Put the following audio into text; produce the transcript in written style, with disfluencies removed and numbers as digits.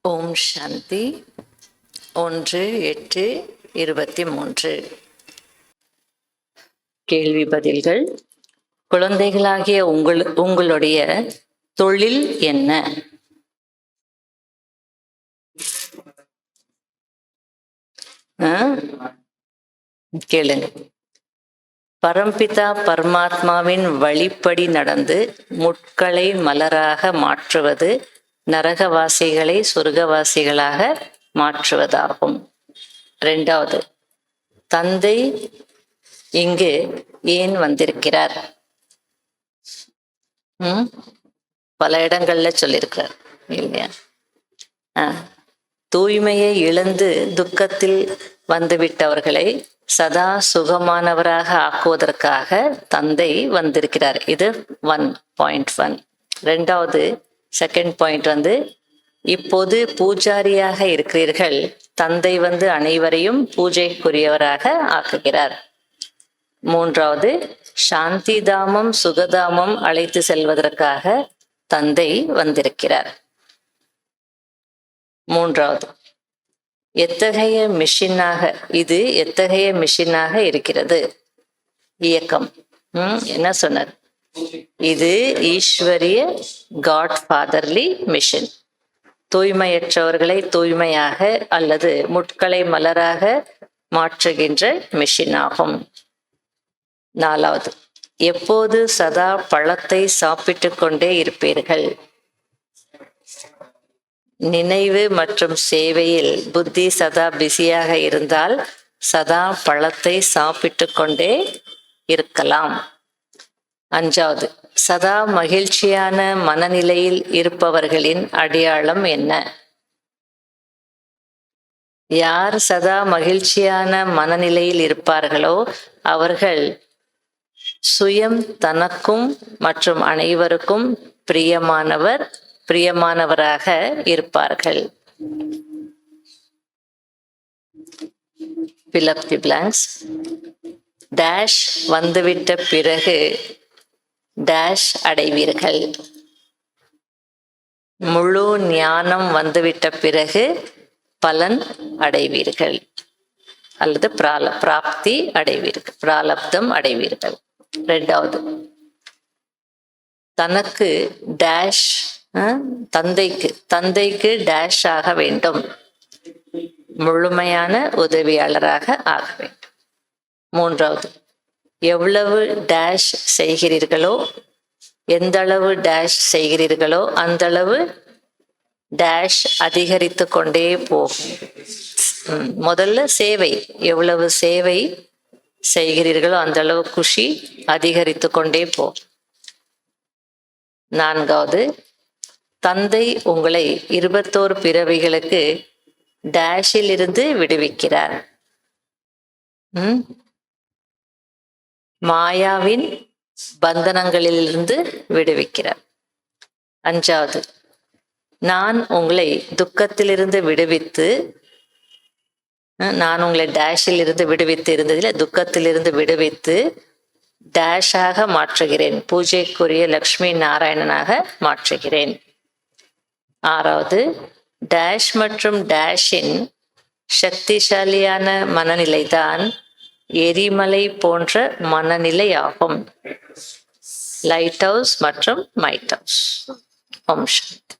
ஓம் சாந்தி. 1/8/23. கேள்வி பதில்கள். குழந்தைகளாகிய உங்களுடைய தொழில் என்ன? கேளுங்க. பரம்பிதா பரமாத்மாவின் வழிப்படி நடந்து முட்களை மலராக மாற்றுவது நரகவாசிகளை சொர்க்கவாசிகளாக மாற்றுவதாகும். 2வது, தந்தை இங்கு ஏன் வந்திருக்கிறார்? பல இடங்கள்ல சொல்லியிருக்கிறார் இல்லையா? தூய்மையை இழந்து துக்கத்தில் வந்துவிட்டவர்களை சதா சுகமானவராக ஆக்குவதற்காக தந்தை வந்திருக்கிறார். இது 1.1. 2வது செகண்ட் பாயிண்ட் இப்போது பூஜாரியாக இருக்கிறீர்கள். தந்தை அனைவரையும் பூஜைக்குரியவராக ஆக்குகிறார். 3வது, சாந்தி தாமம் சுகதாமம் அழைத்து செல்வதற்காக தந்தை வந்திருக்கிறார். 3வது, எத்தகைய மிஷினாக இருக்கிறது? இயக்கம். என்ன சொன்னார்? இது ஈஸ்வரிய காட் ஃபாதர்லி மிஷன். தூய்மையற்றவர்களை தூய்மையாக அல்லது முட்களை மலராக மாற்றுகின்ற மிஷின் ஆகும். 4வது, எப்போது சதா பழத்தை சாப்பிட்டு கொண்டே இருப்பீர்கள்? நினைவு மற்றும் சேவையில் புத்தி சதா பிஸியாக இருந்தால் சதா பழத்தை சாப்பிட்டு கொண்டே இருக்கலாம். 5வது, சதா மகிழ்ச்சியான மனநிலையில் இருப்பவர்களின் அடையாளம் என்ன? யார் சதா மகிழ்ச்சியான மனநிலையில் இருப்பார்களோ அவர்கள் சுயம் தனக்கும் மற்றும் அனைவருக்கும் பிரியமானவராக இருப்பார்கள். Fill up the blanks. Dash வந்துவிட்ட பிறகு டேஷ் அடைவீர்கள். முழு ஞானம் வந்துவிட்ட பிறகு பலன் அடைவீர்கள் அல்லது பிராப்தி அடைவீர்கள், பிராலப்தம் அடைவீர்கள். 2வது, தனக்கு டேஷ் தந்தைக்கு டேஷ் ஆக வேண்டும், முழுமையான உதவியாளராக ஆக வேண்டும். 3வது, எவ்வளவு டேஷ் செய்கிறீர்களோ, எந்த அளவு டேஷ் செய்கிறீர்களோ அந்த அளவு டேஷ் அதிகரித்து கொண்டே போகும். முதல்ல சேவை, எவ்வளவு சேவை செய்கிறீர்களோ அந்த அளவு குஷி அதிகரித்து கொண்டே போகும். 4வது, தந்தை உங்களை 21 பிறவிகளுக்கு டேஷில் இருந்து விடுவிக்கிறார். மாயாவின் பந்தனங்களிலிருந்து விடுவிக்கிறார். 5வது, நான் உங்களை துக்கத்திலிருந்து விடுவித்து, நான் உங்களை டேஷில் இருந்து விடுவித்து இருந்ததில் துக்கத்திலிருந்து விடுவித்து டேஷாக மாற்றுகிறேன், பூஜைக்குரிய லக்ஷ்மி நாராயணனாக மாற்றுகிறேன். 6வது, டேஷ் மற்றும் டேஷின் சக்திசாலியான மனநிலைதான் எரிமலை போன்ற மனநிலை ஆகும். லைட் ஹவுஸ் மற்றும் மைட் ஹவுஸ். ஓம் சாந்தி.